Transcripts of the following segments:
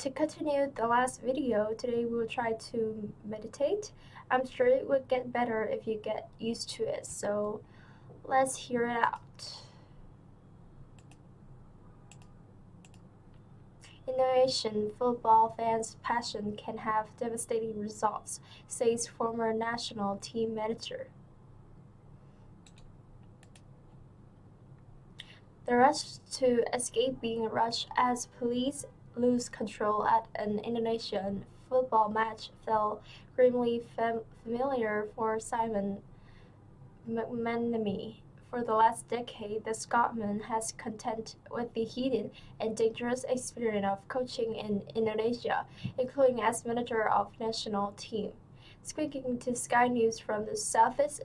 To continue the last video, today we'll try to meditate. I'm sure it would get better if you get used to it, so let's hear it out. Indonesian football fans' passion can have devastating results, says former national team manager. The rush to escape being rushed as police lose control at an Indonesian football match felt grimly familiar for Simon McManamy. For the last decade, the Scotsman has contended with the heated and dangerous experience of coaching in Indonesia, including as manager of national team. Speaking to Sky News from the Southeast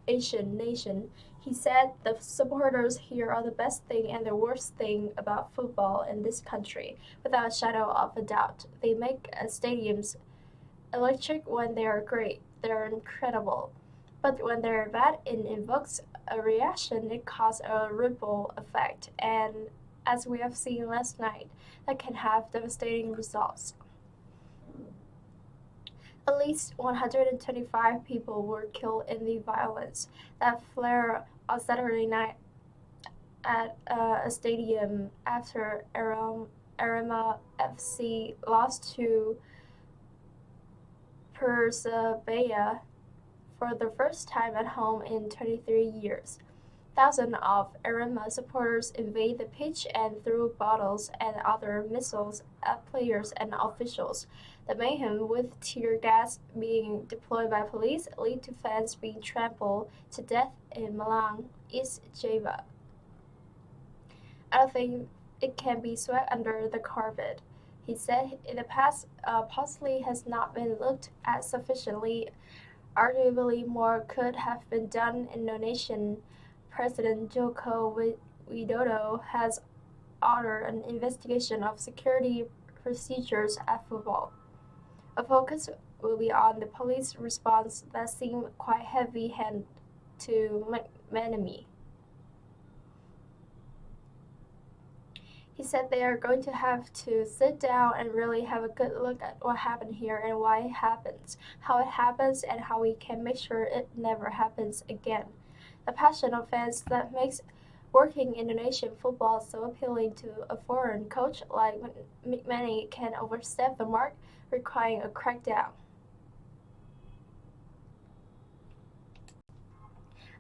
Asian nation, he said the supporters here are the best thing and the worst thing about football in this country, without a shadow of a doubt. They make stadiums electric when they are great. They're incredible. But when they're bad, it invokes a reaction, it causes a ripple effect, and as we have seen last night, that can have devastating results. At least 125 people were killed in the violence that flared on Saturday night at a stadium after Arema FC lost to Persebaya for the first time at home in 23 years. Thousands of Arema supporters invaded the pitch and threw bottles and other missiles at players and officials. The mayhem, with tear gas being deployed by police, led to fans being trampled to death in Malang, East Java. I don't think it can be swept under the carpet. He said in the past, possibly has not been looked at sufficiently. Arguably more could have been done. Indonesian President Joko Widodo has ordered an investigation of security procedures at football. A focus will be on the police response that seemed quite heavy-handed to McManamy. He said they are going to have to sit down and really have a good look at what happened here and why it happens, how it happens, and how we can make sure it never happens again. The passion of fans that makes working Indonesian football so appealing to a foreign coach like McManamy can overstep the mark, requiring a crackdown.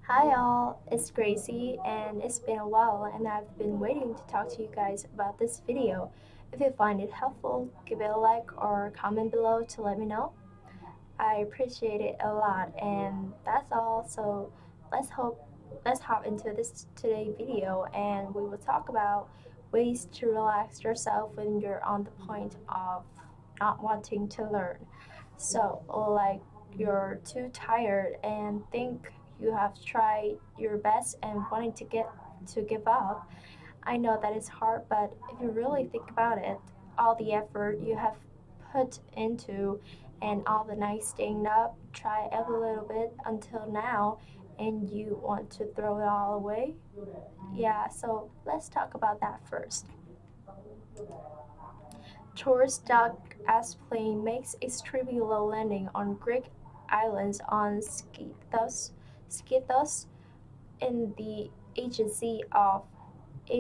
Hi all, it's Gracie and it's been a while and I've been waiting to talk to you guys about this video. If you find it helpful, give it a like or comment below to let me know. I appreciate it a lot and that's all, so let's hop into this today's video and we will talk about ways to relax yourself when you're on the point of not wanting to learn. So like you're too tired and think you have tried your best and wanting to give up. I know that it's hard, but if you really think about it, all the effort you have put into and all the nights staying up, try every little bit until now, and you want to throw it all away? Yeah, so let's talk about that first. Tourist dog as plane makes extremely low landing on Greek islands on Skythos in the agency of the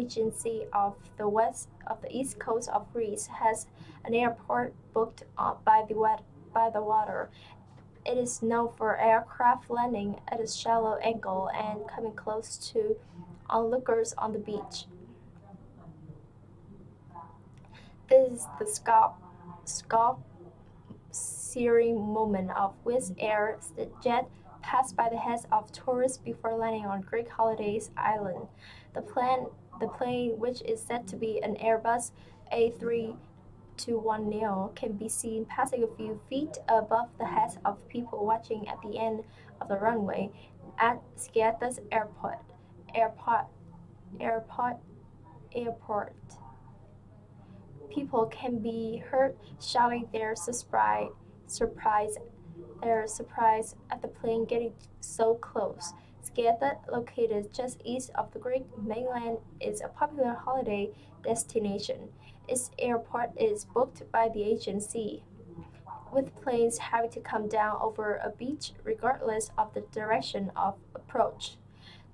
east coast of Greece has an airport booked by the water. It is known for aircraft landing at a shallow angle and coming close to onlookers on the beach. This is the scalp searing moment of Wizz Air jet passed by the heads of tourists before landing on Greek holidays island. The plane, which is said to be an Airbus A321neo, can be seen passing a few feet above the heads of people watching at the end of the runway at Skythos Airport. People can be heard shouting their surprise at the plane getting so close. Skythos, located just east of the Greek mainland, is a popular holiday destination. its airport is booked by the agency, with planes having to come down over a beach regardless of the direction of approach.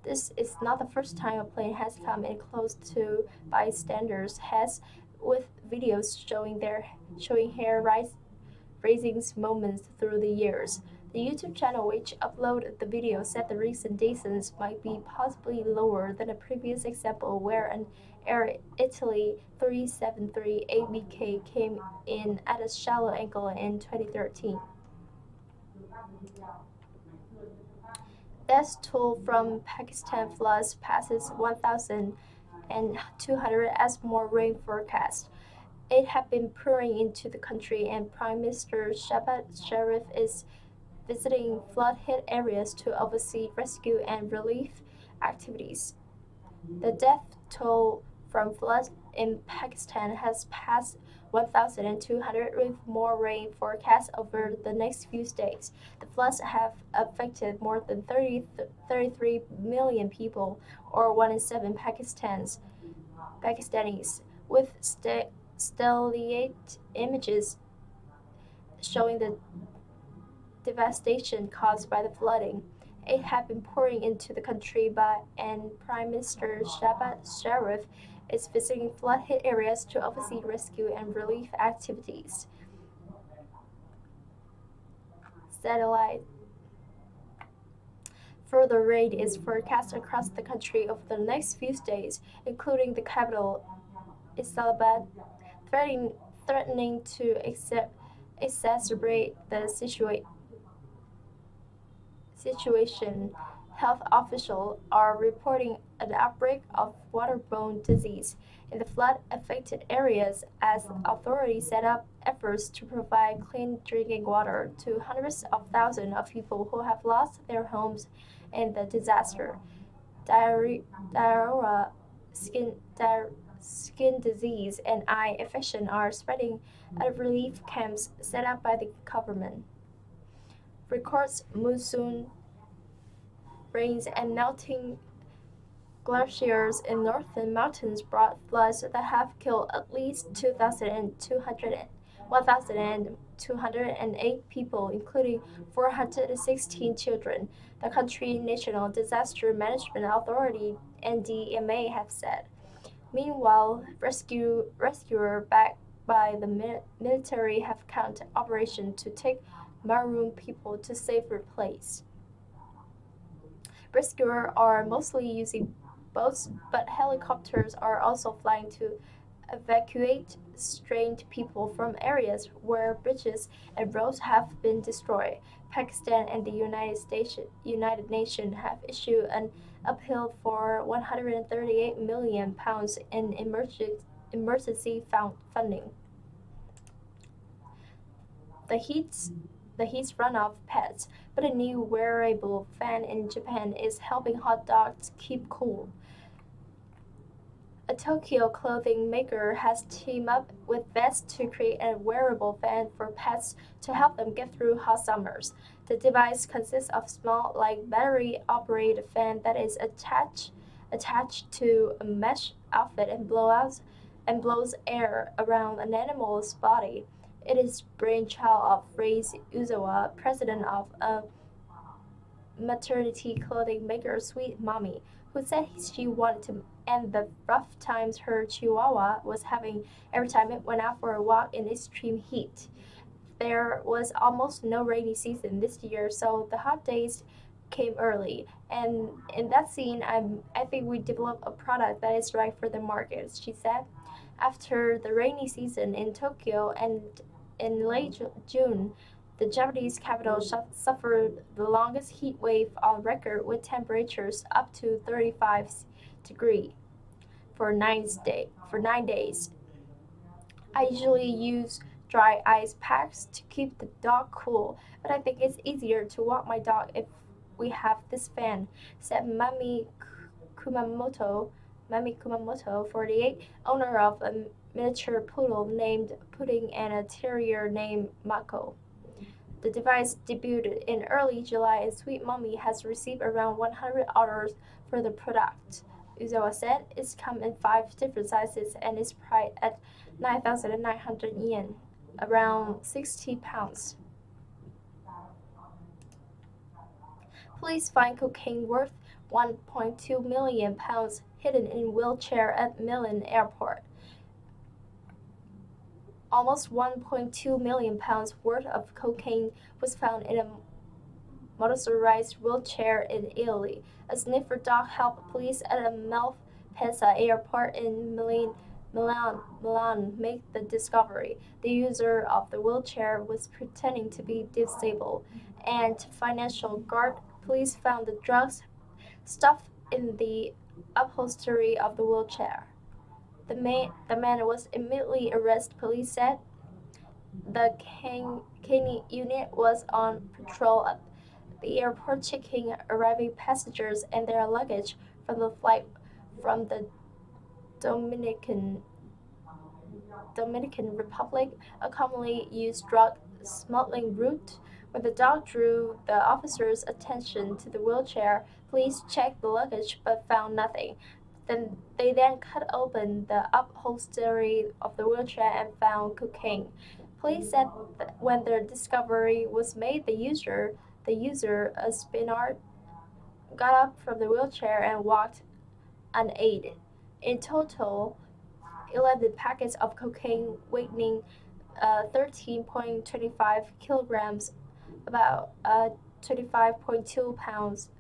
This is not the first time a plane has come in close to bystanders' heads, with videos showing hair raising moments through the years. The YouTube channel which uploaded the video said the recent descents might be possibly lower than a previous example where an Air Italy 373 ABK came in at a shallow angle in 2013. Death toll from Pakistan floods passes 1,200 as more rain forecast. It had been pouring into the country, and Prime Minister Shehbaz Sharif is visiting flood-hit areas to oversee rescue and relief activities. The death toll from floods in Pakistan has passed 1,200 with more rain forecast over the next few days. The floods have affected more than 33 million people, or 1 in 7 Pakistanis, with stellate images showing the devastation caused by the flooding. It had been pouring into the country and Prime Minister Shehbaz Sharif is visiting flood-hit areas to oversee rescue and relief activities. Satellite. Further rain is forecast across the country over the next few days, including the capital, Islamabad, threatening to exacerbate the situation. Health officials are reporting an outbreak of waterborne disease in the flood-affected areas as authorities set up efforts to provide clean drinking water to hundreds of thousands of people who have lost their homes in the disaster. Diarrhea, skin disease, and eye infection are spreading at relief camps set up by the government. Records monsoon rains and melting glaciers in northern mountains brought floods that have killed at least 1,208 people, including 416 children, the country's National Disaster Management Authority (NDMA) have said. Meanwhile, rescuers backed by the military have counted operations to take marooned people to safer places. Rescuers are mostly using boats, but helicopters are also flying to evacuate stranded people from areas where bridges and roads have been destroyed. Pakistan and the United Nations have issued an appeal for £138 million in emergency funding. The heat's run off pets, but a new wearable fan in Japan is helping hot dogs keep cool. A Tokyo clothing maker has teamed up with vets to create a wearable fan for pets to help them get through hot summers. The device consists of a small, battery-operated fan that is attached to a mesh outfit and blows air around an animal's body. It is brainchild of Ray Uzawa, president of a maternity clothing maker Sweet Mommy, who said she wanted to end the rough times her chihuahua was having every time it went out for a walk in extreme heat. There was almost no rainy season this year, so the hot days came early. And in that scene, I think we developed a product that is right for the market, she said. After the rainy season in Tokyo and in late June, the Japanese capital suffered the longest heat wave on record, with temperatures up to 35 degrees for 9 days. I usually use dry ice packs to keep the dog cool, but I think it's easier to walk my dog if we have this fan, said Kumamoto, 48, owner of a miniature poodle named Pudding and a terrier named Mako. The device debuted in early July, and Sweet Mommy has received around 100 orders for the product. Uzawa said. It's come in 5 different sizes and is priced at 9,900 yen, around 60 pounds. Police find cocaine worth 1.2 million pounds hidden in wheelchair at Milan airport. Almost 1.2 million pounds worth of cocaine was found in a motorized wheelchair in Italy. A sniffer dog helped police at a Malpensa airport in Milan make the discovery. The user of the wheelchair was pretending to be disabled, and financial guard police found the drugs stuffed in the upholstery of the wheelchair. The man was immediately arrested, police said. The Kenya unit was on patrol at the airport checking arriving passengers and their luggage from the flight from the Dominican Republic, a commonly used drug smuggling route. When the dog drew the officer's attention to the wheelchair, police checked the luggage but found nothing. They then cut open the upholstery of the wheelchair and found cocaine. Police said that when the discovery was made, the user, a Spinard, got up from the wheelchair and walked unaided. In total, 11 packets of cocaine weighing 13.25 kilograms, about 25.2 pounds,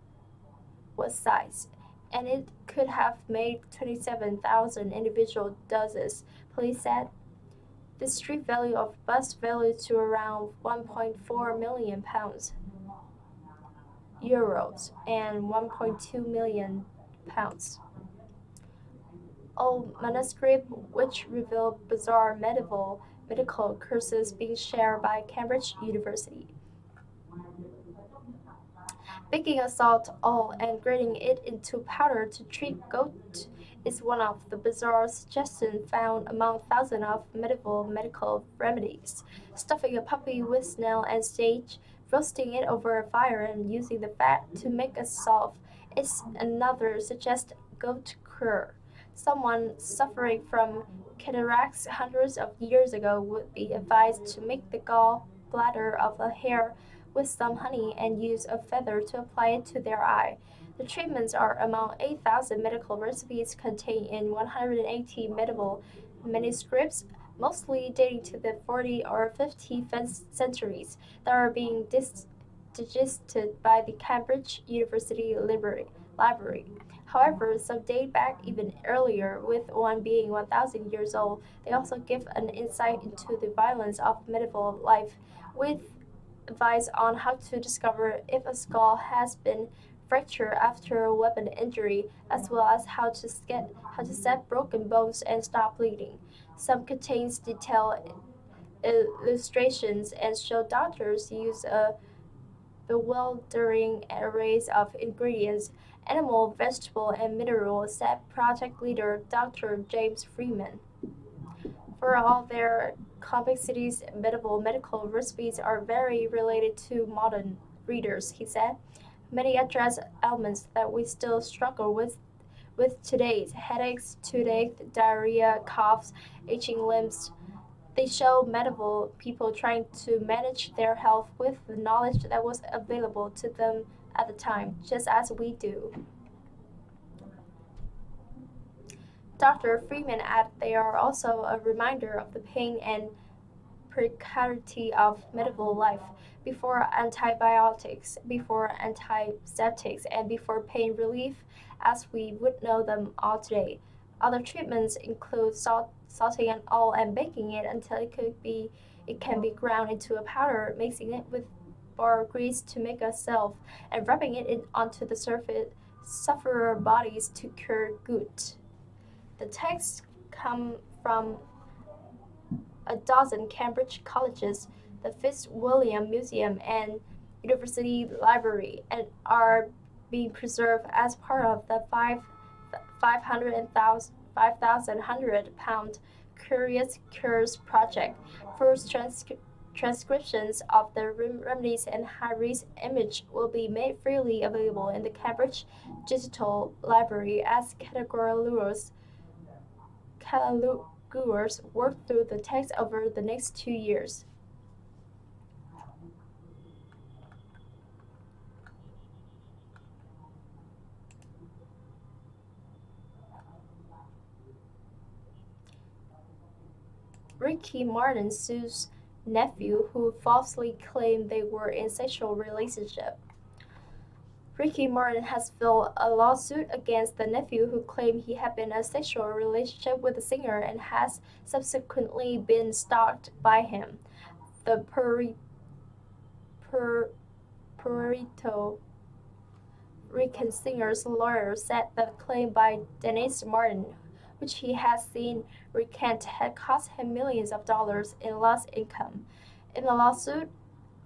was sized, and it could have made 27,000 individual doses, police said. The street value of bust valued to around 1.4 million pounds, euros, and 1.2 million pounds. Old manuscript which revealed bizarre medical curses being shared by Cambridge University. Baking a salt oil and grinding it into powder to treat gout is one of the bizarre suggestions found among thousands of medical remedies. Stuffing a puppy with snail and sage, roasting it over a fire and using the fat to make a salve is another suggested gout cure. Someone suffering from cataracts hundreds of years ago would be advised to make the gall bladder of a hare with some honey and use a feather to apply it to their eye. The treatments are among 8,000 medical recipes contained in 180 medieval manuscripts, mostly dating to the 40th or 15th centuries, that are being digested by the Cambridge University Library. However, some date back even earlier, with one being 1,000 years old. They also give an insight into the violence of medieval life, with advice on how to discover if a skull has been fractured after a weapon injury, as well as how to set broken bones and stop bleeding. Some contains detailed illustrations and show doctors use a bewildering arrays of ingredients, animal, vegetable, and mineral, said project leader Dr. James Freeman. For all their complexities, medieval medical recipes are very related to modern readers, he said. Many address ailments that we still struggle with today's headaches, toothache, diarrhea, coughs, itching limbs. They show medieval people trying to manage their health with the knowledge that was available to them at the time, just as we do. Dr. Freeman added they are also a reminder of the pain and precarity of medieval life before antibiotics, before antiseptics, and before pain relief as we would know them all today. Other treatments include salting an oil and baking it until it can be ground into a powder, mixing it with bar grease to make a salve, and rubbing it onto the sufferer bodies to cure gout. The texts come from a dozen Cambridge colleges, the Fitzwilliam Museum, and University Library, and are being preserved as part of the 5,100 pound Curious Cures project. First Transcriptions of the remedies and high-res image will be made freely available in the Cambridge Digital Library as catalogers work through the text over the next 2 years. Ricky Martin sues nephew who falsely claimed they were in sexual relationship. Ricky Martin has filed a lawsuit against the nephew who claimed he had been in a sexual relationship with the singer and has subsequently been stalked by him. The Puerto Rican singer's lawyer said the claim by Dennis Martin, which he has seen recant, had cost him millions of dollars in lost income. In the lawsuit,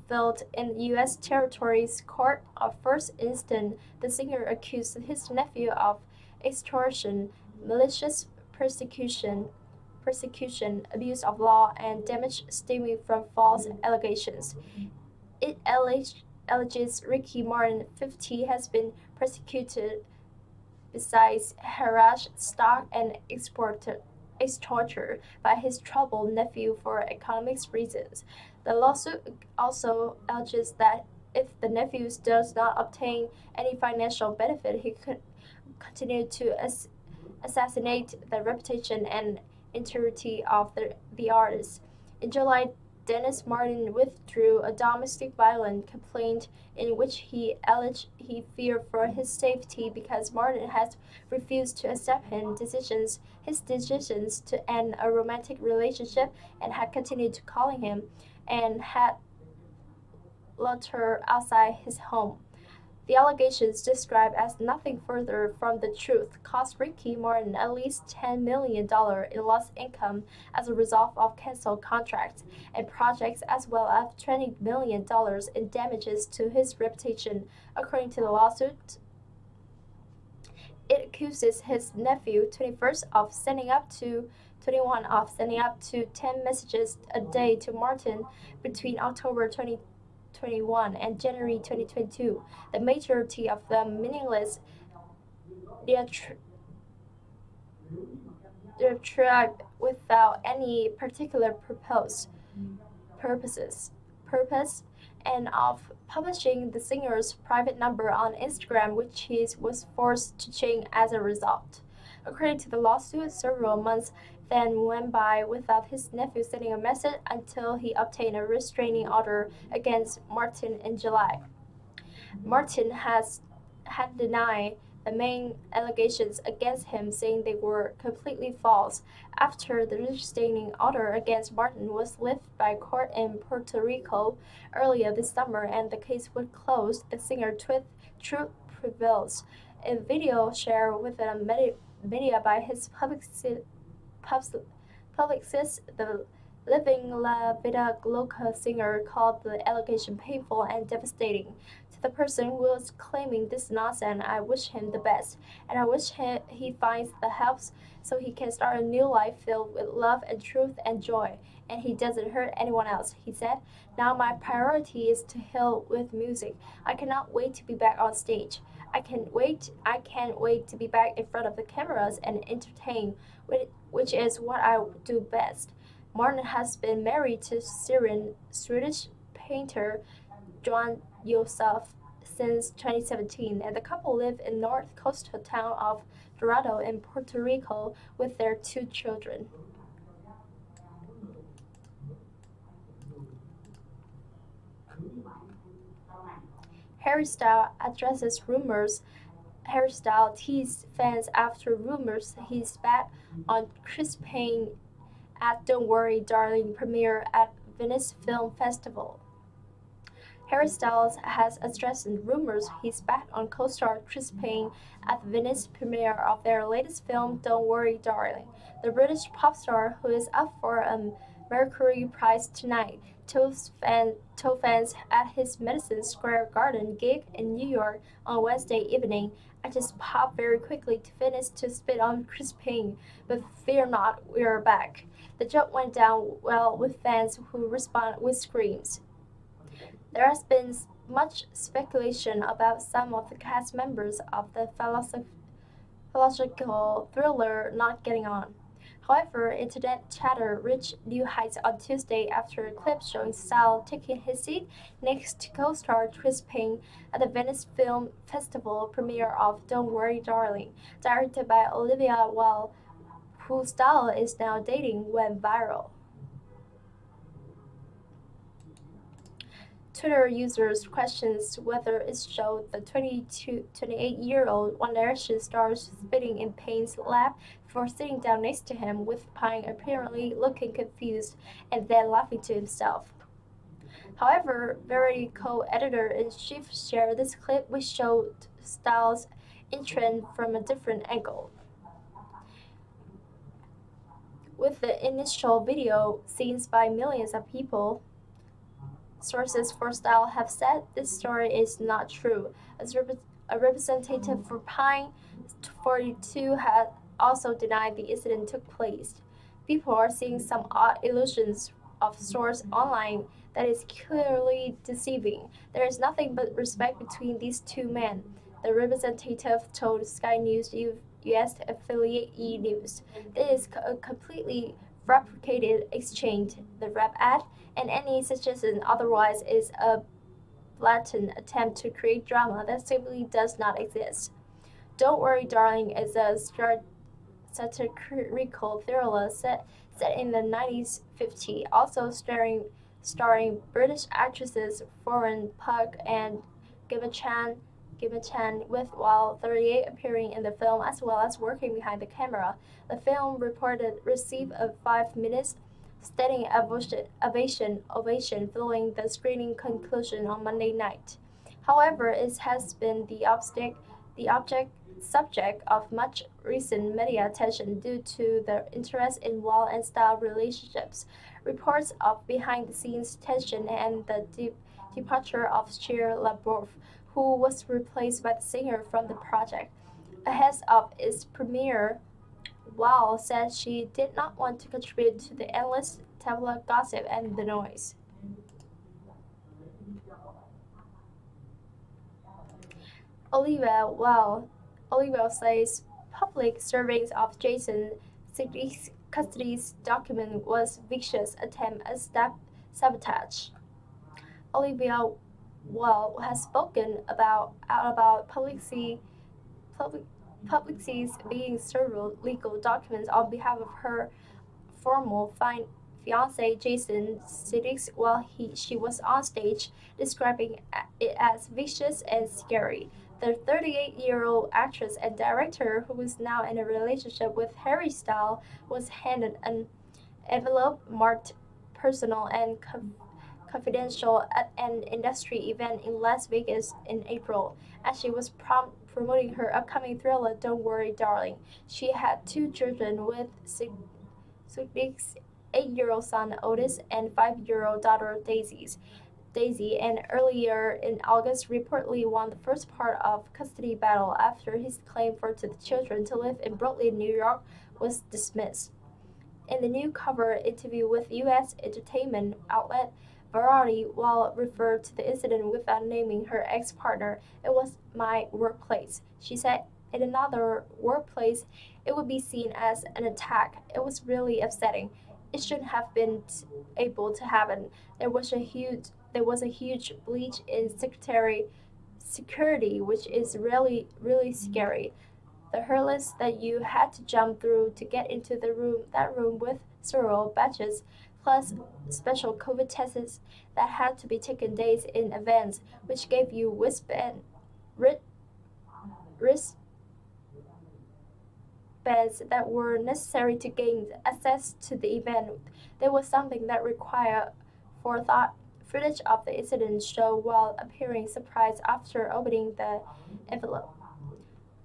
filed in U.S. Territories Court of First Instance, the singer accused his nephew of extortion, malicious persecution, abuse of law, and damage stemming from false allegations. It alleges Ricky Martin, 50, has been persecuted besides harassed, stalked, and extorted by his troubled nephew for economic reasons. The lawsuit also alleges that if the nephew does not obtain any financial benefit, he could continue to assassinate the reputation and integrity of the artist. In July, Dennis Martin withdrew a domestic violence complaint in which he alleged he feared for his safety because Martin had refused to accept his decisions to end a romantic relationship and had continued to calling him and had loitered outside his home. The allegations, described as nothing further from the truth, cost Ricky Martin at least $10 million in lost income as a result of canceled contracts and projects, as well as $20 million in damages to his reputation, according to the lawsuit. It accuses his nephew, 21, of sending up to 10 messages a day to Martin between October 2021 and January 2022, the majority of them meaningless diatribe without any particular purpose, and of publishing the singer's private number on Instagram, which he was forced to change as a result. According to the lawsuit, several months then went by without his nephew sending a message until he obtained a restraining order against Martin in July. Martin had denied the main allegations against him, saying they were completely false. After the restraining order against Martin was lifted by court in Puerto Rico earlier this summer and the case was closed, the singer truth prevails. A video shared with the media by his publicist, the Living La Vida Loca singer, called the allegation painful and devastating. To the person who was claiming this nonsense, I wish him the best, and I wish he finds the help so he can start a new life filled with love and truth and joy, and he doesn't hurt anyone else, he said. Now my priority is to heal with music. I cannot wait to be back on stage. I can't wait to be back in front of the cameras and entertain, which is what I do best. Martin has been married to Swedish painter Johan Josef since 2017, and the couple live in north coastal town of Dorado in Puerto Rico with their 2 children. Harry Styles addresses rumors. Harry Styles teased fans after rumors he's back on Chris Payne at Don't Worry Darling premiere at Venice Film Festival. Harry Styles has addressed rumors he's back on co-star Chris Payne at the Venice premiere of their latest film Don't Worry Darling. The British pop star, who is up for a Mercury Prize tonight, told fans at his Madison Square Garden gig in New York on Wednesday evening, I just popped very quickly to Venice to spit on Chris Payne, but fear not, we're back. The joke went down well with fans who respond with screams. There has been much speculation about some of the cast members of the philosophical thriller not getting on. However, internet chatter reached new heights on Tuesday after a clip showing Style taking his seat next to co-star Chris Pine at the Venice Film Festival premiere of Don't Worry Darling, directed by Olivia Wilde, whose Style is now dating, went viral. Twitter users questions whether it showed the 28-year-old One Direction star spitting in Payne's lap before sitting down next to him, with Pine apparently looking confused and then laughing to himself. However, Variety co-editor-in-chief shared this clip which showed Styles' entrance from a different angle. With the initial video seen by millions of people, sources for Style have said this story is not true. As a representative for Pine, 42 had also denied the incident took place. People are seeing some odd illusions of source online that is clearly deceiving. There is nothing but respect between these two men, the representative told Sky News US affiliate E! News. This is a completely fabricated exchange, the rap ad, and any suggestion otherwise is a blatant attempt to create drama that simply does not exist. Don't Worry Darling is a satirical thriller set in the 1950s, also starring British actresses Florence Pugh and Gemma Chan, with while 38 appearing in the film as well as working behind the camera. The film reported received a 5 minutes standing ovation following the screening conclusion on Monday night. However, it has been subject of much recent media attention due to the interest in Wall and Style relationships, reports of behind-the-scenes tension, and the departure of Shia LaBeouf, who was replaced by the singer from the project. Ahead of its premiere, Wall said she did not want to contribute to the endless tabloid gossip and the noise. Olivia says public surveillance of Jason Siddique's custody document was vicious attempt at sabotage. Olivia has spoken out about public's being several legal documents on behalf of her former fiance Jason Siddiq while she was on stage, describing it as vicious and scary. The 38-year-old actress and director, who is now in a relationship with Harry Styles, was handed an envelope marked personal and confidential at an industry event in Las Vegas in April. As she was promoting her upcoming thriller Don't Worry Darling, she had 2 children with Siddiq's 8-year-old son Otis and 5-year-old daughter Daisy, and earlier in August reportedly won the first part of custody battle after his claim for the children to live in Brooklyn, New York was dismissed. In the new cover interview with U.S. entertainment outlet Variety, Wall referred to the incident without naming her ex-partner. "It was my workplace," she said. "In another workplace, it would be seen as an attack. It was really upsetting. It shouldn't have been able to happen. There was a huge breach in security, which is really scary. The hurdles that you had to jump through to get into that room with several batches, plus special COVID tests that had to be taken days in advance, which gave you wristbands that were necessary to gain access to the event. There was something that required forethought." Footage of the incident showed Wall appearing surprised after opening the envelope.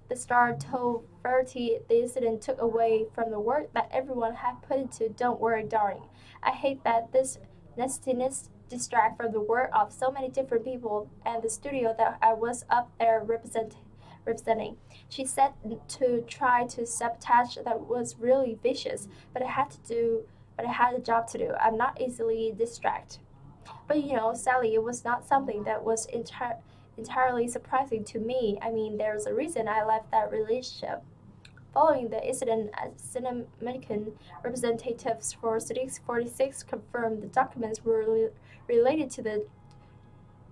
The star told Variety the incident took away from the work that everyone had put into Don't Worry Darling. "I hate that this nastiness distract from the work of so many different people and the studio that I was up there representing." She said to try to sabotage that was really vicious, but it had to do but I had a job to do. I'm not easily distracted. But sadly, it was not something that was entirely surprising to me. I mean, there's a reason I left that relationship. Following the incident, American representatives for District 46 confirmed the documents were related to the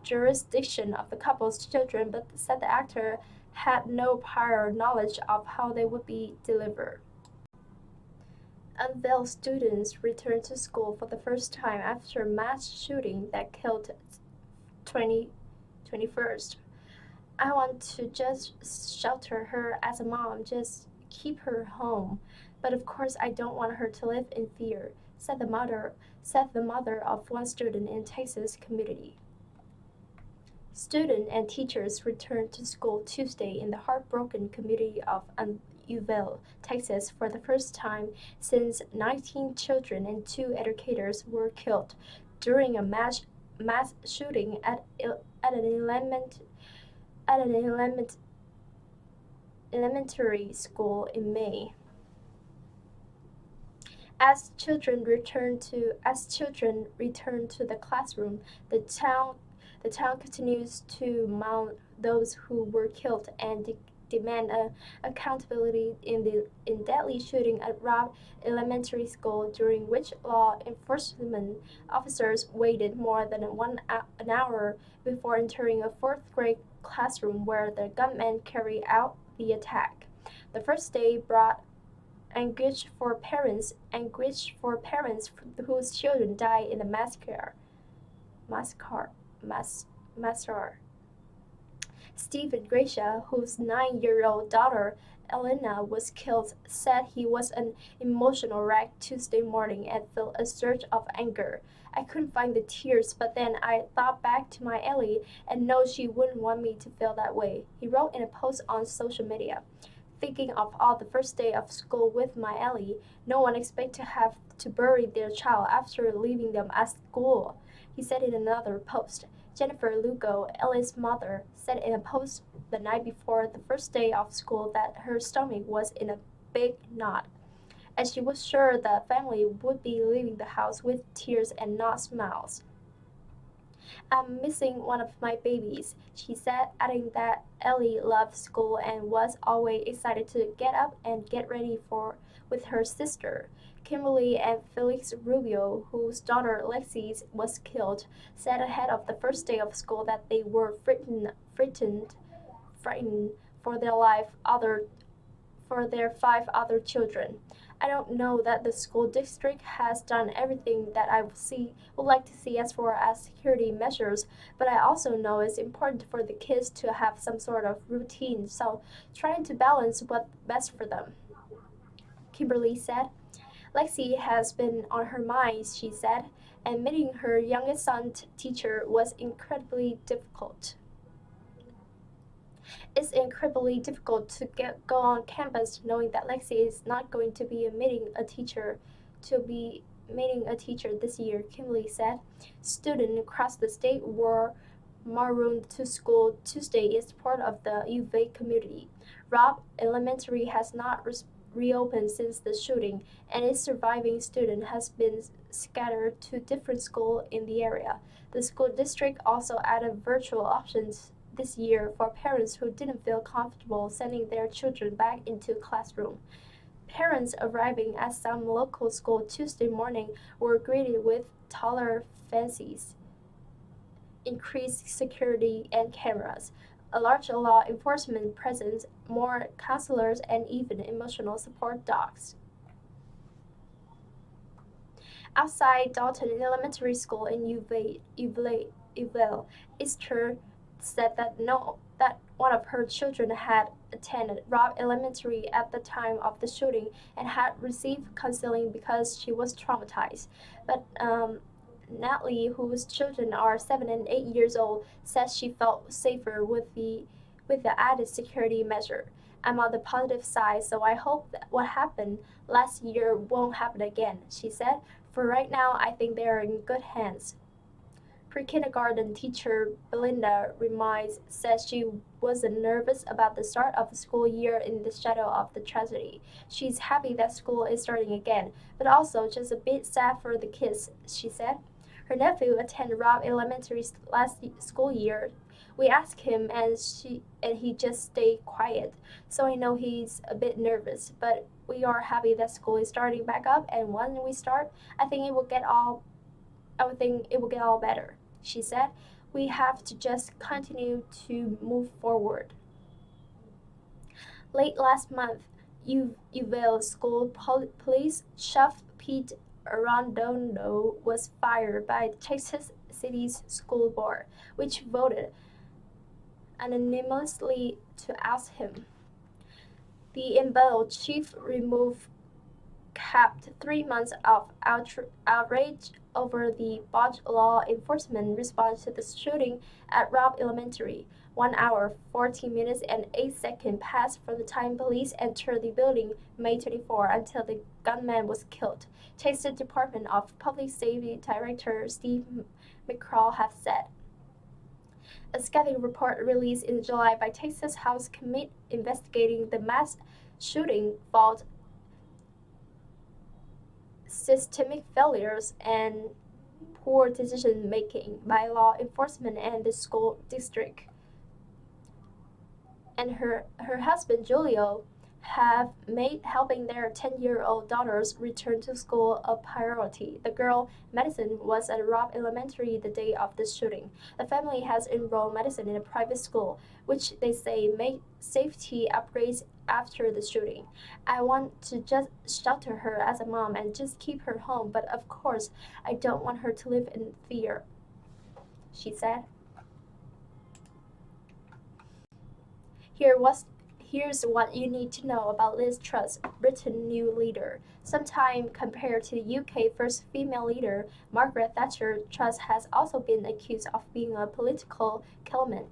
jurisdiction of the couple's children, but said the actor had no prior knowledge of how they would be delivered. Unveiled students returned to school for the first time after a mass shooting that killed 20, 21st. I want to just shelter her as a mom, just keep her home. But of course I don't want her to live in fear, said the mother of one student in Texas community. Students and teachers returned to school Tuesday in the heartbroken community of Uvalde, Texas, for the first time since 19 children and 2 educators were killed during a mass shooting at an elementary school in May. As children return to the classroom, the town continues to mourn those who were killed and demand accountability in deadly shooting at Robb Elementary School, during which law enforcement officers waited more than an hour before entering a fourth-grade classroom where the gunman carried out the attack. The first day brought anguish for parents whose children died in the massacre. Stephen Gracia, whose 9-year-old daughter Elena was killed, said he was an emotional wreck Tuesday morning and felt a surge of anger. I couldn't find the tears, but then I thought back to my Ellie and know she wouldn't want me to feel that way, he wrote in a post on social media. Thinking of all the first day of school with my Ellie, no one expects to have to bury their child after leaving them at school, he said in another post. Jennifer Lugo, Ellie's mother, said in a post the night before the first day of school that her stomach was in a big knot, and she was sure the family would be leaving the house with tears and not smiles. I'm missing one of my babies, she said, adding that Ellie loved school and was always excited to get up and get ready with her sister. Kimberly and Felix Rubio, whose daughter Lexi was killed, said ahead of the first day of school that they were frightened for their for their 5 other children. I don't know that the school district has done everything that I would like to see as far as security measures, but I also know it's important for the kids to have some sort of routine, so trying to balance what's best for them, Kimberly said. Lexi has been on her mind, she said, and meeting her youngest son's teacher was incredibly difficult. It's incredibly difficult to go on campus knowing that Lexi is not going to be meeting a teacher this year, Kimberly said. Students across the state were marooned to school Tuesday in support of the UVA community. Robb Elementary has not reopened since the shooting, and its surviving student has been scattered to different schools in the area. The school district also added virtual options this year for parents who didn't feel comfortable sending their children back into classroom. Parents arriving at some local school Tuesday morning were greeted with taller fences, increased security and cameras, a large law enforcement presence, more counselors, and even emotional support dogs. Outside Dalton Elementary School in Uvalde, Esther said that one of her children had attended Robb Elementary at the time of the shooting and had received counseling because she was traumatized. But Natalie, whose children are 7 and 8 years old, says she felt safer with the added security measure. I'm on the positive side, so I hope that what happened last year won't happen again, she said. For right now, I think they are in good hands. Her kindergarten teacher, Belinda Remise, says she wasn't nervous about the start of the school year in the shadow of the tragedy. She's happy that school is starting again, but also just a bit sad for the kids, she said. Her nephew attended Robb Elementary last school year. We asked him, and he just stayed quiet. So I know he's a bit nervous, but we are happy that school is starting back up. And when we start, I think it will get all. I think it will get all better, she said. We have to just continue to move forward. Late last month, Uvalde School Police Chief Pete Arredondo was fired by the Texas City's school board, which voted unanimously to oust him. The embattled chief removed capped 3 months of outrage over the botched law enforcement response to the shooting at Robb Elementary. 1 hour, 14 minutes, and 8 seconds passed from the time police entered the building May 24 until the gunman was killed, Texas Department of Public Safety Director Steve McCraw has said. A scathing report released in July by Texas House Committee investigating the mass shooting found systemic failures and poor decision making by law enforcement and the school district. And her husband Julio have made helping their 10-year-old daughters return to school a priority. The girl, Madison, was at Robb Elementary the day of the shooting. The family has enrolled Madison in a private school, which they say made safety upgrades after the shooting. I want to just shelter her as a mom and just keep her home, but of course, I don't want her to live in fear, she said. Here's what you need to know about Liz Truss, Britain's new leader. Sometime compared to the UK's first female leader, Margaret Thatcher, Truss has also been accused of being a political killman.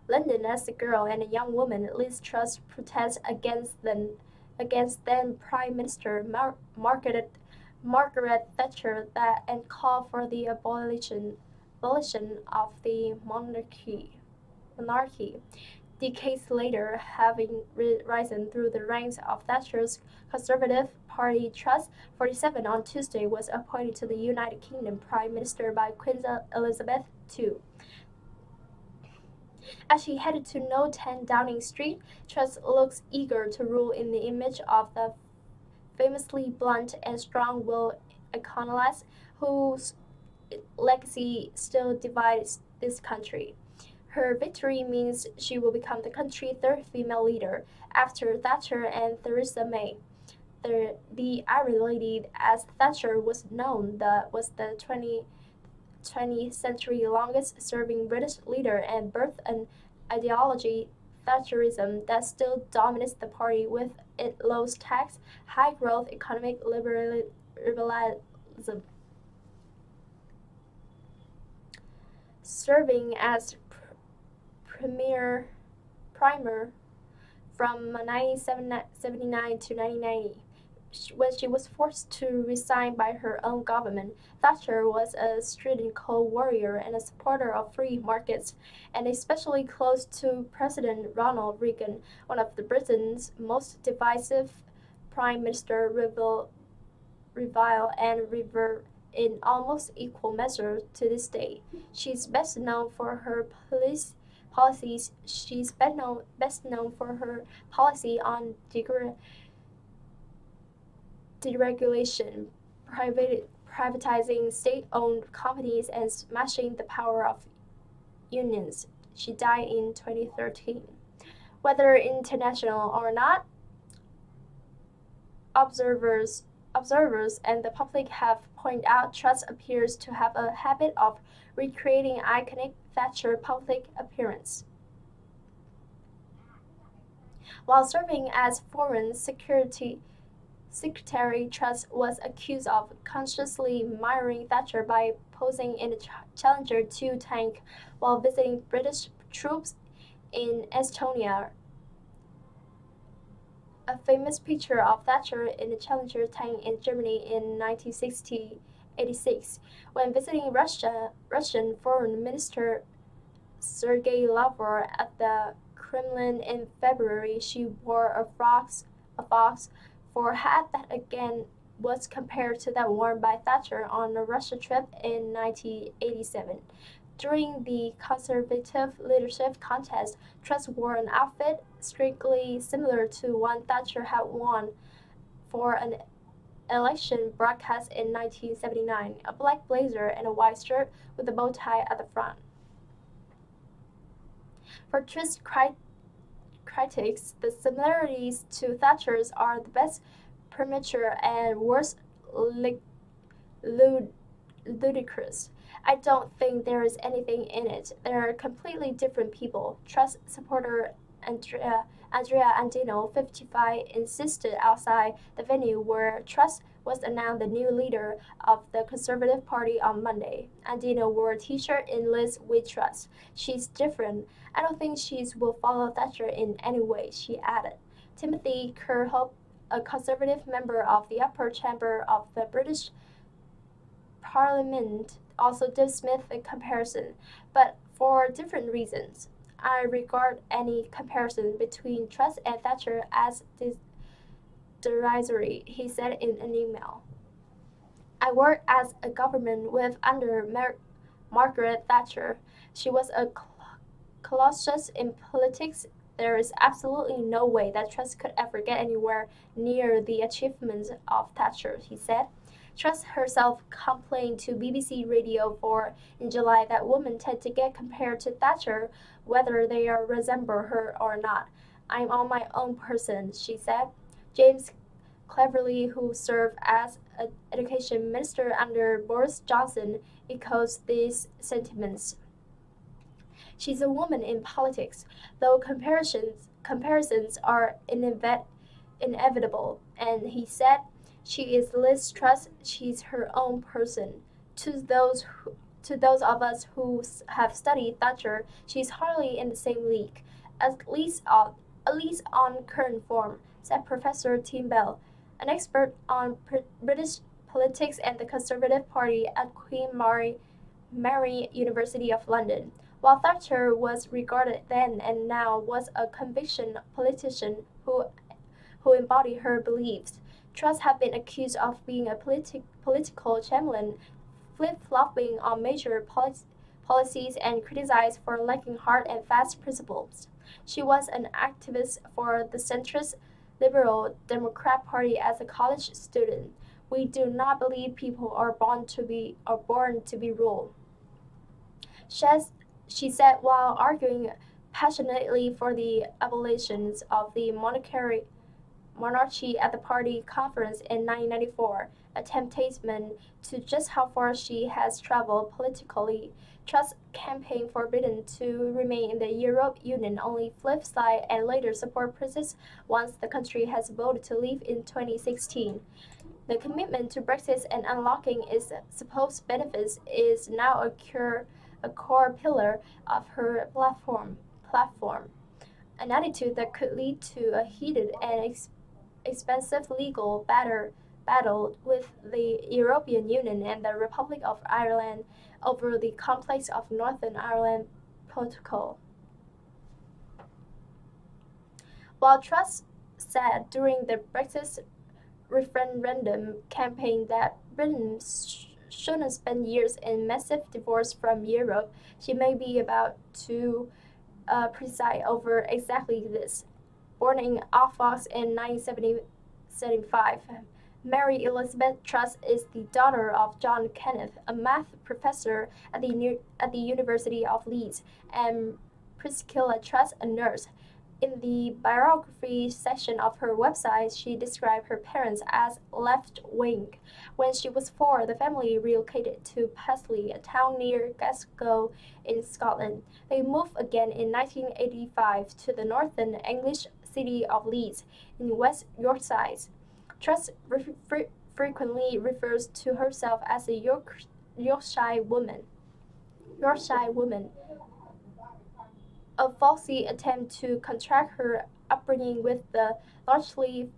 London as a girl and a young woman, Liz Truss protests against then Prime Minister Margaret Thatcher and called for the abolition of the monarchy. Decades later, having risen through the ranks of Thatcher's Conservative Party, Truss, 47, on Tuesday was appointed to the United Kingdom Prime Minister by Queen Elizabeth II. As she headed to No 10 Downing Street, Truss looks eager to rule in the image of the famously blunt and strong-willed iconoclast whose legacy still divides this country. Her victory means she will become the country's third female leader, after Thatcher and Theresa May. The Iron Lady, as Thatcher was known, was the 20th century longest-serving British leader and birthed an ideology, Thatcherism, that still dominates the party with its low tax, high-growth economic liberalism. Serving as primer from 1979 to 1990. When she was forced to resign by her own government, Thatcher was a strident cold warrior and a supporter of free markets, and especially close to President Ronald Reagan, one of Britain's most divisive prime minister, revile and revere in almost equal measure to this day. She's best known for her policies. She's best known for her policy on deregulation, privatizing state-owned companies, and smashing the power of unions. She died in 2013. Whether international or not, observers and the public have pointed out Truss appears to have a habit of recreating iconic Thatcher public appearance. While serving as Foreign Secretary, Truss was accused of consciously mirroring Thatcher by posing in a Challenger 2 tank while visiting British troops in Estonia. A famous picture of Thatcher in a Challenger tank in Germany in 1960 1986. When visiting Russia, Russian Foreign Minister Sergei Lavrov at the Kremlin in February, she wore a fox fur hat that again was compared to that worn by Thatcher on a Russia trip in 1987. During the Conservative leadership contest, Truss wore an outfit strictly similar to one Thatcher had worn for an election broadcast in 1979, a black blazer and a white shirt with a bow tie at the front. For Truss critics, the similarities to Thatcher's are the best premature and worst ludicrous. I don't think there is anything in it. They're completely different people. Truss supporter Andrea Andino, 55, insisted outside the venue where Truss was announced the new leader of the Conservative Party on Monday. Andino wore a t-shirt in Liz with Truss. She's different. I don't think she will follow Thatcher in any way, she added. Timothy Kirkhope, a Conservative member of the upper chamber of the British Parliament, also dismissed the comparison, but for different reasons. I regard any comparison between Truss and Thatcher as derisory, he said in an email. I worked as a government whip under Margaret Thatcher. She was a colossus in politics. There is absolutely no way that Truss could ever get anywhere near the achievements of Thatcher, he said. Truss herself complained to BBC Radio 4 in July that women tend to get compared to Thatcher whether they resemble her or not. I'm on my own person, she said. James Cleverly, who served as education minister under Boris Johnson, echoes these sentiments. She's a woman in politics, though comparisons are inevitable, and he said, she is Liz Truss, she's her own person. To those of us who have studied Thatcher, she's hardly in the same league, at least on current form, said Professor Tim Bell, an expert on British politics and the Conservative Party at Queen Mary University of London. While Thatcher was regarded then and now was a conviction politician who embodied her beliefs, Truss had been accused of being a political chameleon, flip-flopping on major policies and criticized for lacking hard and fast principles. She was an activist for the centrist Liberal Democrat Party as a college student. We do not believe people are born to be ruled. She said while arguing passionately for the abolition of the monarchy at the party conference in 1994, a testament to just how far she has traveled politically. Truss campaigned for Britain to remain in the European Union, only flip side and later support Brexit once the country has voted to leave in 2016. The commitment to Brexit and unlocking its supposed benefits is now a core pillar of her platform, an attitude that could lead to a heated and expensive legal battle with the European Union and the Republic of Ireland over the complex of Northern Ireland Protocol. While Truss said during the Brexit referendum campaign that Britain shouldn't spend years in massive divorce from Europe, she may be about to preside over exactly this. Born in Norfolk in 1975, Mary Elizabeth Truss is the daughter of John Kenneth, a math professor at the University of Leeds, and Priscilla Truss, a nurse. In the biography section of her website, she described her parents as left-wing. When she was 4, the family relocated to Paisley, a town near Glasgow in Scotland. They moved again in 1985 to the northern English city of Leeds in West Yorkshire. Truss frequently refers to herself as a Yorkshire woman. A falsy attempt to contract her upbringing with the largely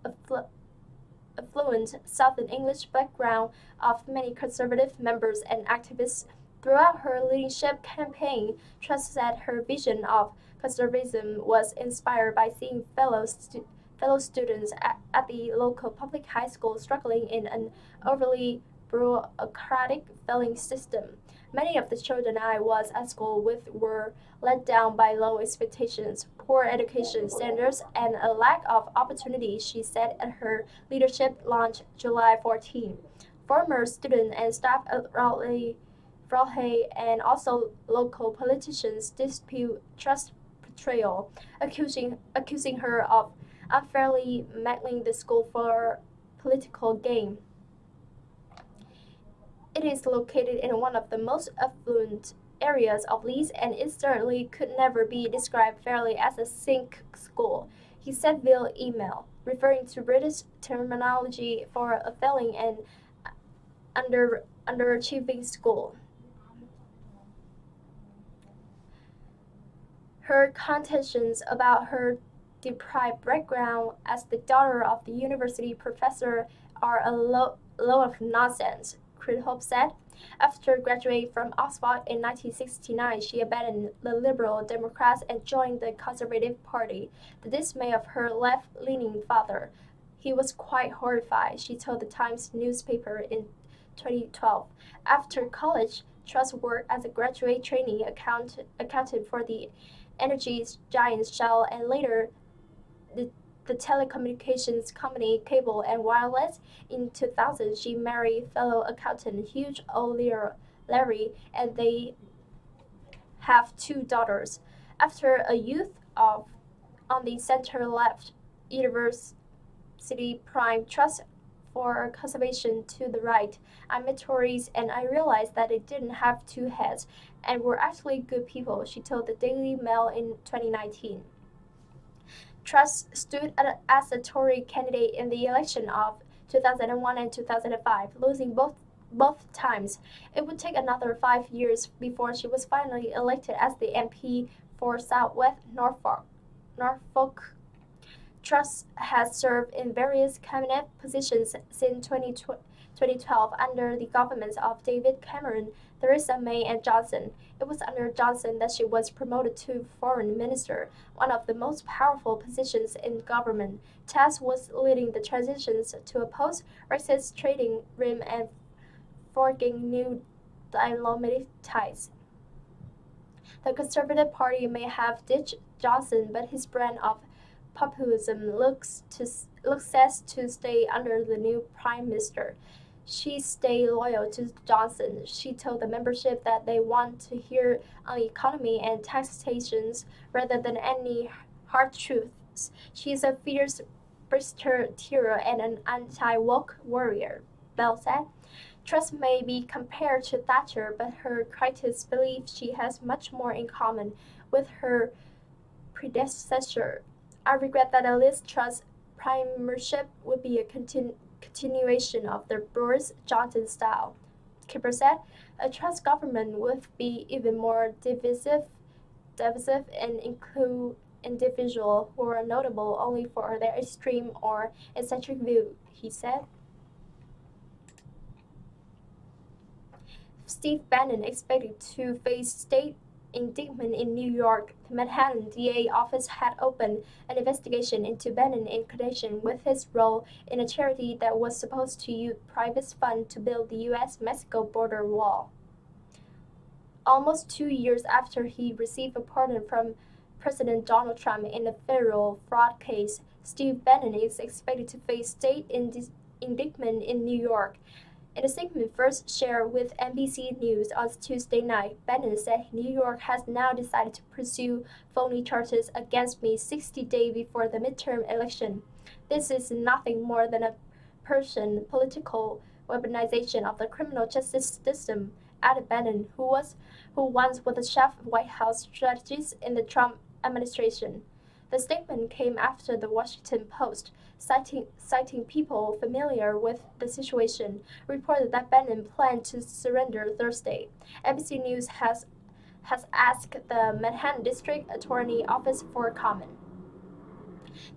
affluent Southern English background of many conservative members and activists. Throughout her leadership campaign, Truss said her vision of conservatism was inspired by seeing fellow students at the local public high school struggling in an overly bureaucratic filling system. Many of the children I was at school with were let down by low expectations, poor education standards, and a lack of opportunity, she said at her leadership launch July 14. Former student and staff at Raleigh and also local politicians dispute Truss' portrayal, accusing her of unfairly meddling the school for political gain. It is located in one of the most affluent areas of Leeds, and it certainly could never be described fairly as a sink school, he said via email, referring to British terminology for a failing and underachieving school. Her contentions about her deprived background as the daughter of the university professor are a load of nonsense, Crithope said. After graduating from Oxford in 1969, she abandoned the Liberal Democrats and joined the Conservative Party, the dismay of her left-leaning father. He was quite horrified, she told the Times newspaper in 2012. After college, Truss worked as a graduate trainee accountant for the energy giant Shell and later the telecommunications company Cable and Wireless. In 2000, she married fellow accountant Hugh O'Leary, and they have two daughters. After a youth of on the center-left university prime trust for conservation to the right, I met Tories and I realized that they didn't have two heads and were actually good people, she told the Daily Mail in 2019. Truss stood as a Tory candidate in the election of 2001 and 2005, losing both times. It would take another 5 years before she was finally elected as the MP for South West Norfolk. Truss has served in various cabinet positions since 2012 under the governments of David Cameron, Theresa May, and Johnson. It was under Johnson that she was promoted to foreign minister, one of the most powerful positions in government. Truss was leading the transitions to a post-Brexit trading rim and forging new diplomatic ties. The Conservative Party may have ditched Johnson, but his brand of populism looks set to stay under the new prime minister. She stayed loyal to Johnson. She told the membership that they want to hear on the economy and taxations rather than any hard truths. She is a fierce Brexiteer and an anti-woke warrior, Bell said. Truss may be compared to Thatcher, but her critics believe she has much more in common with her predecessor. I regret that a Liz Truss premiership would be a continuation of the Boris Johnson style, Kipper said. A Truss government would be even more divisive and include individuals who are notable only for their extreme or eccentric view, he said. Steve Bannon expected to face state indictment in New York. The Manhattan DA office had opened an investigation into Bannon in connection with his role in a charity that was supposed to use private funds to build the U.S.-Mexico border wall. Almost 2 years after he received a pardon from President Donald Trump in a federal fraud case, Steve Bannon is expected to face state indictment in New York. In a segment first shared with NBC News on Tuesday night, Bannon said New York has now decided to pursue phony charges against me 60 days before the midterm election. This is nothing more than a Persian political weaponization of the criminal justice system, added Bannon, who once was the chief White House strategist in the Trump administration. The statement came after the Washington Post, citing people familiar with the situation, reported that Bannon planned to surrender Thursday. NBC News has asked the Manhattan District Attorney Office for comment.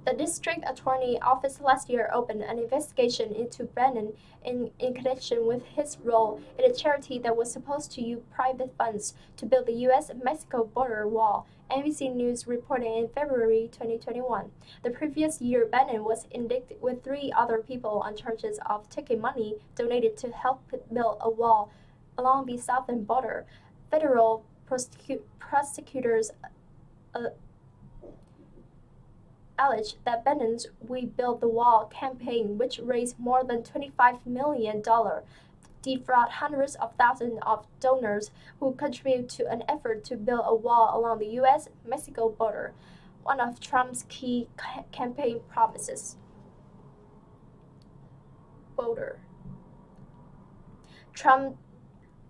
The district attorney office last year opened an investigation into Brennan in connection with his role in a charity that was supposed to use private funds to build the U.S.-Mexico border wall, NBC News reported in February 2021. The previous year, Brennan was indicted with 3 other people on charges of taking money donated to help build a wall along the southern border. Federal prosecutors alleged that Brennan's We Build the Wall campaign, which raised more than $25 million, defrauded hundreds of thousands of donors who contributed to an effort to build a wall along the U.S.-Mexico border, one of Trump's key campaign promises. Trump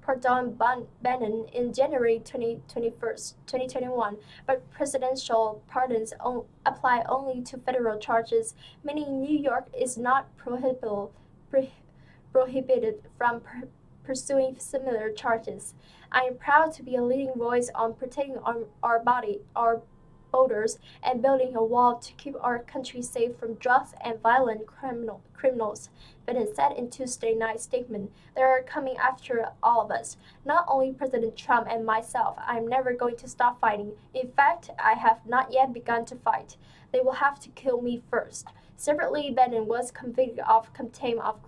pardoned Bannon in January 2021, but presidential pardons apply only to federal charges, meaning New York is not prohibited from pursuing similar charges. I am proud to be a leading voice on protecting our borders, and building a wall to keep our country safe from drugs and violent criminals, Biden said in Tuesday night's statement. They are coming after all of us, not only President Trump and myself. I am never going to stop fighting. In fact, I have not yet begun to fight. They will have to kill me first. Separately, Biden was convicted of contempt of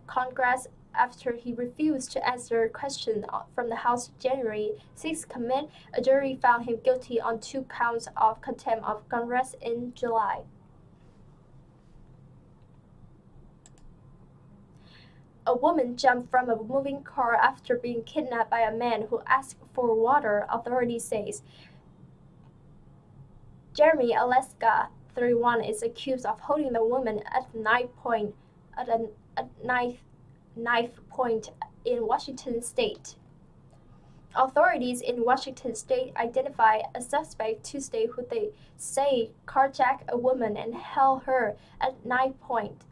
Congress after he refused to answer questions from the House January 6 committee. A jury found him guilty on 2 counts of contempt of Congress in July. A woman jumped from a moving car after being kidnapped by a man who asked for water, authorities say. Jeremy Alaska, 31, is accused of holding the woman at knife point in Washington state. Authorities in Washington state identified a suspect Tuesday who they say carjacked a woman and held her at knife point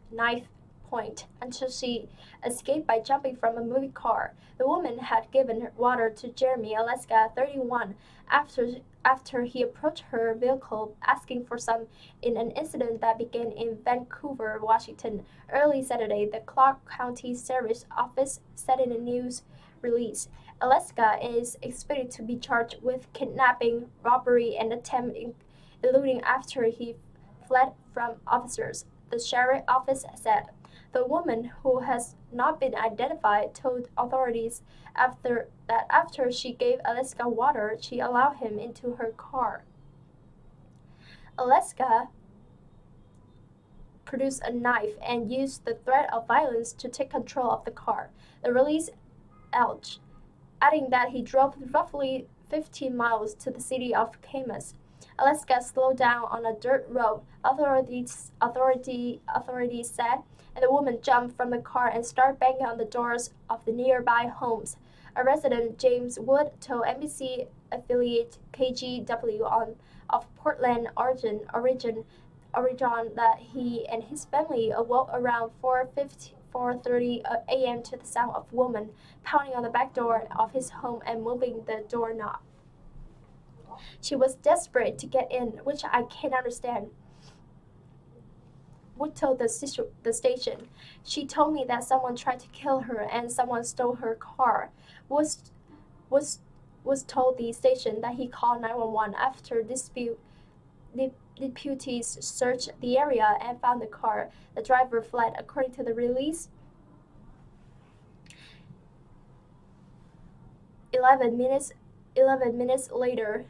until she escaped by jumping from a moving car. The woman had given water to Jeremy Alaska, 31, after he approached her vehicle asking for some in an incident that began in Vancouver, Washington. Early Saturday, the Clark County Sheriff's Office said in a news release. Alaska is expected to be charged with kidnapping, robbery, and attempt eluding after he fled from officers, the sheriff's office said. The woman, who has not been identified, told authorities after she gave Alaska water, she allowed him into her car. Alaska produced a knife and used the threat of violence to take control of the car, the release alleged, adding that he drove roughly 15 miles to the city of Camas. Alaska slowed down on a dirt road, authorities said, and the woman jumped from the car and started banging on the doors of the nearby homes. A resident, James Wood, told NBC affiliate KGW of Portland, Oregon, that he and his family awoke around 4:30 a.m. to the sound of a woman pounding on the back door of his home and moving the doorknob. She was desperate to get in, which I can't understand, Wood told the station. She told me that someone tried to kill her and someone stole her car. Was told the station that he called 911 after deputies searched the area and found the car. The driver fled, according to the release. 11 minutes later,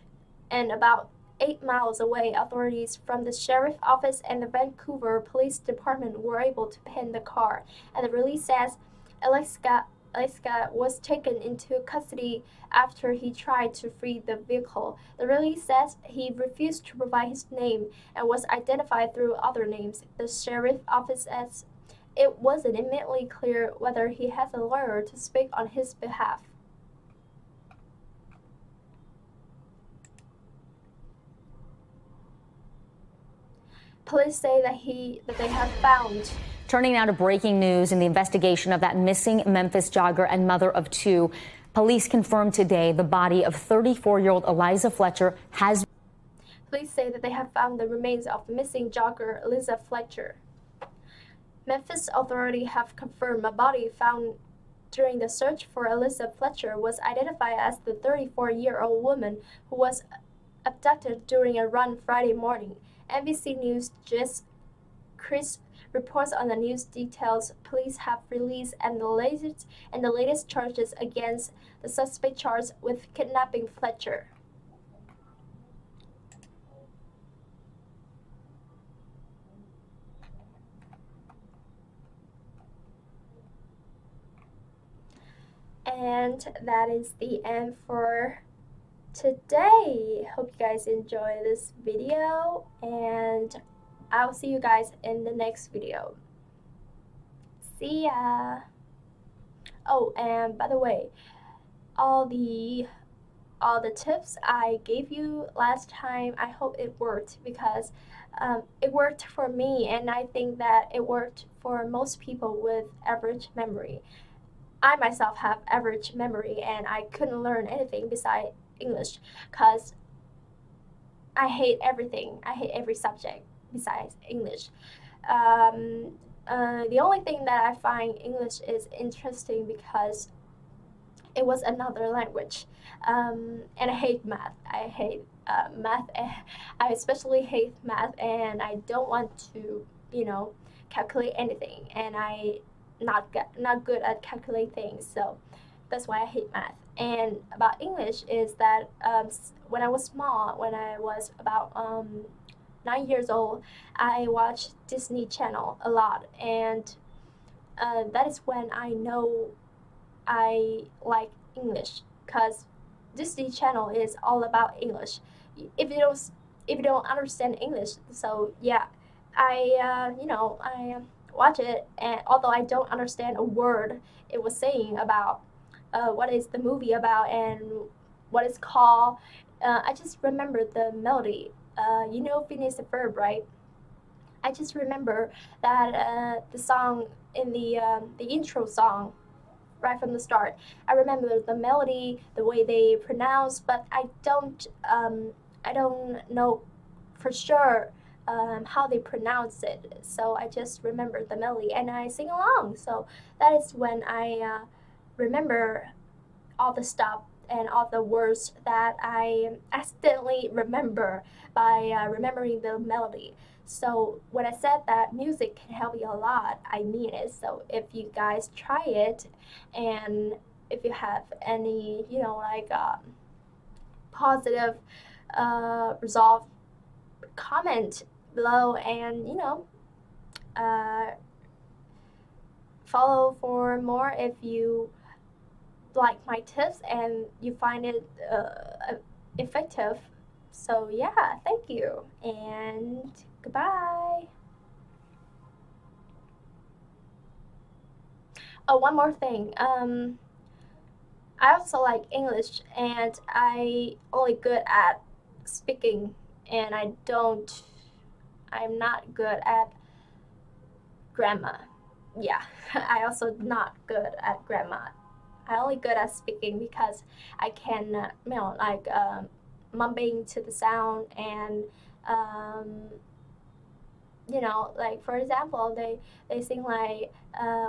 and about 8 miles away, authorities from the sheriff's office and the Vancouver Police Department were able to pin the car. And the release says Alaska was taken into custody after he tried to flee the vehicle. The release says he refused to provide his name and was identified through other names. The sheriff's office says it wasn't immediately clear whether he has a lawyer to speak on his behalf. Police say that they have found. Turning now to breaking news in the investigation of that missing Memphis jogger and mother of 2. Police confirmed today the body of 34-year-old Eliza Fletcher has. Police say that they have found the remains of missing jogger Eliza Fletcher. Memphis authorities have confirmed a body found during the search for Eliza Fletcher was identified as the 34-year-old woman who was abducted during a run Friday morning. NBC News just Chris reports on the news details police have released and the latest charges against the suspect charged with kidnapping Fletcher. And that is the end for today. Hope you guys enjoy this video, and I'll see you guys in the next video. See ya! Oh, and by the way, all the tips I gave you last time, I hope it worked, because it worked for me, and I think that it worked for most people with average memory. I myself have average memory, and I couldn't learn anything besides English, because I hate everything. I hate every subject besides English. The only thing that I find English is interesting because it was another language, and I hate math. I hate math. I especially hate math, and I don't want to, calculate anything, and I not good at calculating things. So that's why I hate math. And about English is that when I was small, when I was about 9 years old, I watched Disney Channel a lot, and that is when I know I like English, because Disney Channel is all about English. If you don't understand English, so yeah, I watch it, and although I don't understand a word it was saying about what is the movie about and what it's called, I just remember the melody. Phineas the Verb, right? I just remember that the song in the intro song right from the start. I remember the melody, the way they pronounce, but I don't know for sure how they pronounce it. So I just remember the melody and I sing along. So that is when I remember all the stuff and all the words that I accidentally remember by remembering the melody. So when I said that music can help you a lot, I mean it. So if you guys try it, and if you have any, positive resolve, comment below, and follow for more if you like my tips and you find it effective. So yeah, thank you and goodbye. Oh, one more thing. I also like English, and I only good at speaking, and I'm not good at grammar. Yeah, I also not good at grammar. I only good at speaking because I can, mumbling to the sound, and like for example, they sing like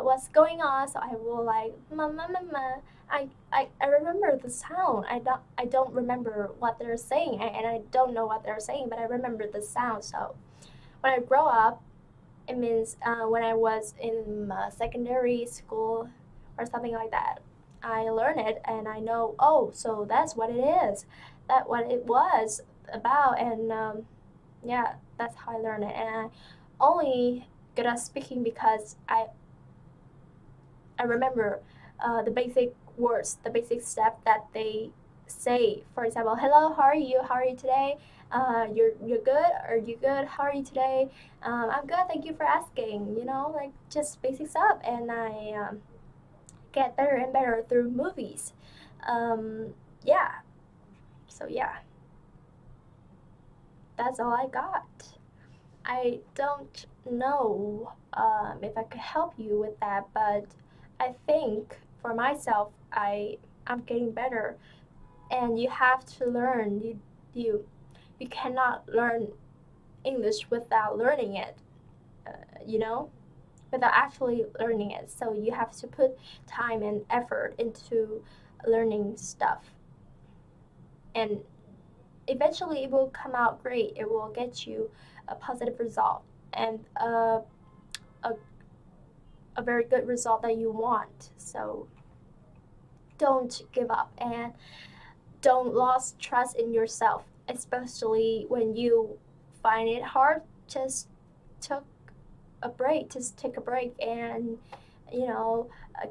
what's going on, so I will like ma ma ma ma. I remember the sound. I don't remember what they're saying, and I don't know what they're saying, but I remember the sound. So when I grow up, it means when I was in secondary school or something like that, I learned it and I know, oh, so that's what it is, that what it was about, and yeah, that's how I learned it. And I only good at speaking because I remember the basic words, the basic step that they say. For example, hello, how are you? How are you today? You're good? Are you good? How are you today? I'm good. Thank you for asking. Like just basic stuff, and I get better and better through movies. Yeah. So yeah, that's all I got. I don't know if I could help you with that, but I think for myself, I'm getting better, and you have to learn. You cannot learn English without learning it, you know, without actually learning it. So you have to put time and effort into learning stuff. And eventually it will come out great. It will get you a positive result and a, a very good result that you want. So don't give up and don't lose trust in yourself, especially when you find it hard. Just took a break. Just take a break and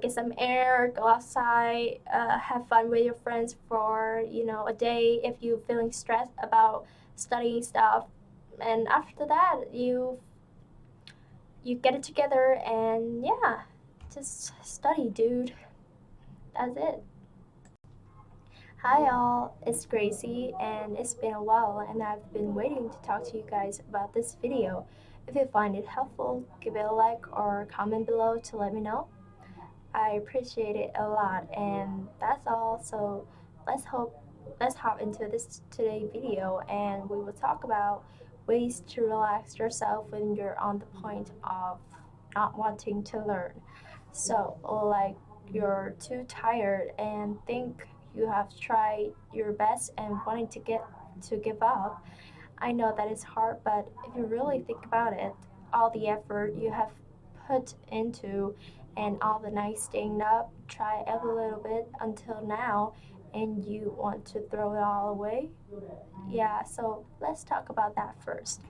get some air, go outside, have fun with your friends for a day if you're feeling stressed about studying stuff, and after that you get it together and yeah, just study, dude. That's it. Hi all, it's Gracie and it's been a while and I've been waiting to talk to you guys about this video. If you find it helpful, give it a like or comment below to let me know. I appreciate it a lot and that's all. So let's hop into this today video and we will talk about ways to relax yourself when you're on the point of not wanting to learn. So like you're too tired and think you have tried your best and wanting to give up. I know that it's hard, but if you really think about it, all the effort you have put into and all the nights staying up, try every little bit until now, and you want to throw it all away? Yeah, so let's talk about that first.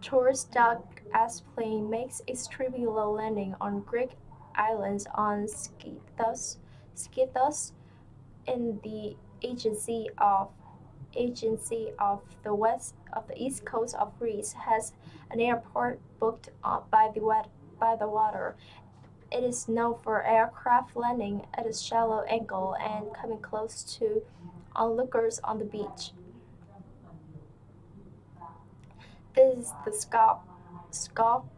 Tourist dog as plane makes extremely low landing on Greek islands on Skythos in the agency of the east coast of Greece has an airport booked by the water. It is known for aircraft landing at a shallow angle and coming close to onlookers on the beach. This is the scalp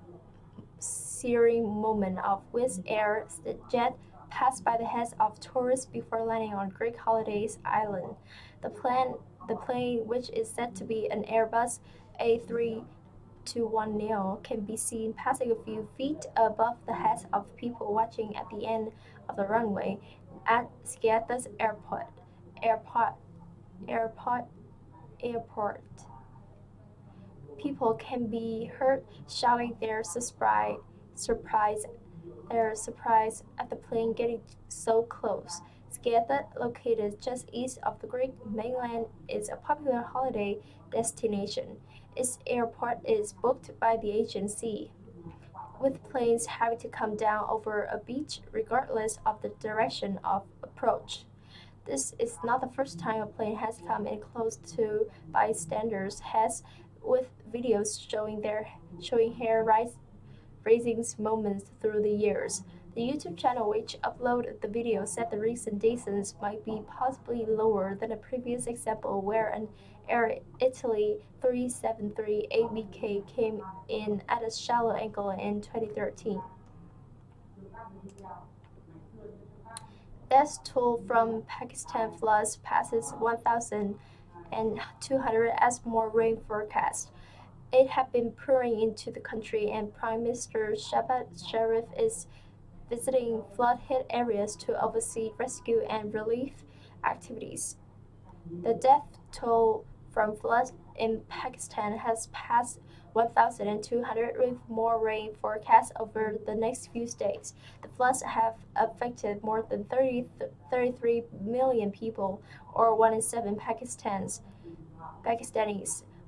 searing moment of Wizz Air jet passed by the heads of tourists before landing on Greek holidays island. The plane, which is said to be an Airbus A321neo, can be seen passing a few feet above the heads of people watching at the end of the runway at Skiathos Airport. Airport. Airport. Airport. People can be heard shouting surprise at the plane getting so close. Skytha, located just east of the Greek mainland, is a popular holiday destination. Its airport is booked by the agency, with planes having to come down over a beach regardless of the direction of approach. This is not the first time a plane has come in close to bystanders' heads, with videos showing hair raising moments through the years. The YouTube channel which uploaded the video said the recent distance might be possibly lower than a previous example where an Air Italy 373 ABK came in at a shallow angle in 2013. Death toll from Pakistan floods passes 1,200 as more rain forecast. It had been pouring into the country, and Prime Minister Shehbaz Sharif is visiting flood-hit areas to oversee rescue and relief activities. The death toll from floods in Pakistan has passed 1,200 with more rain forecast over the next few days. The floods have affected more than 33 million people, or 1 in 7 Pakistanis,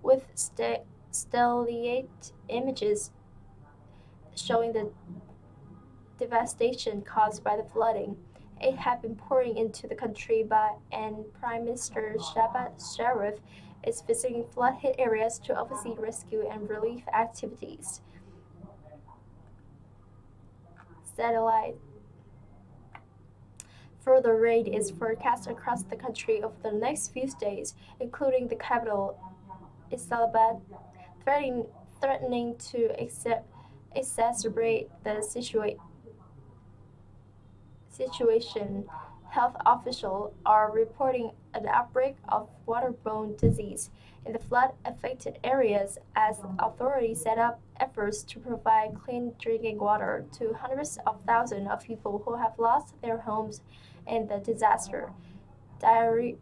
with stellate images showing the devastation caused by the flooding. It had been pouring into the country and Prime Minister Shehbaz Sharif is visiting flood-hit areas to oversee rescue and relief activities. Satellite. Further rain is forecast across the country over the next few days, including the capital, Islamabad, threatening to exacerbate the situation. health officials are reporting an outbreak of waterborne disease in the flood-affected areas as authorities set up efforts to provide clean drinking water to hundreds of thousands of people who have lost their homes in the disaster. Diarrhea,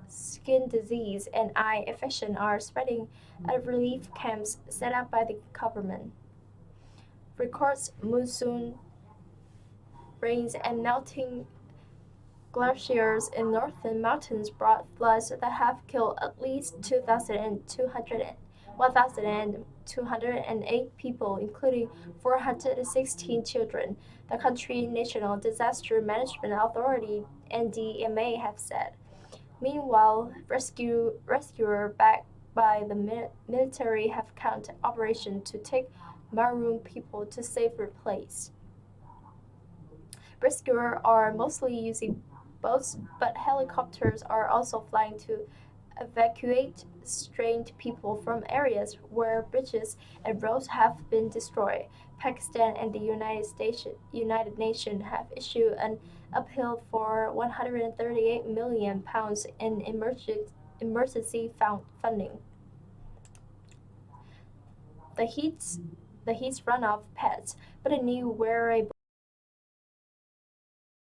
skin disease, and eye infection are spreading at relief camps set up by the government. Records monsoon rains and melting glaciers in northern mountains brought floods that have killed at least 1,208 people, including 416 children, the country's National Disaster Management Authority (NDMA) have said. Meanwhile, rescuers backed by the military have counted operations to take marooned people to safer places. Rescuers are mostly using boats, but helicopters are also flying to evacuate stranded people from areas where bridges and roads have been destroyed. Pakistan and the United Nations have issued an appeal for £138 million in emergency funding. The heat's run off pets, but a new wearable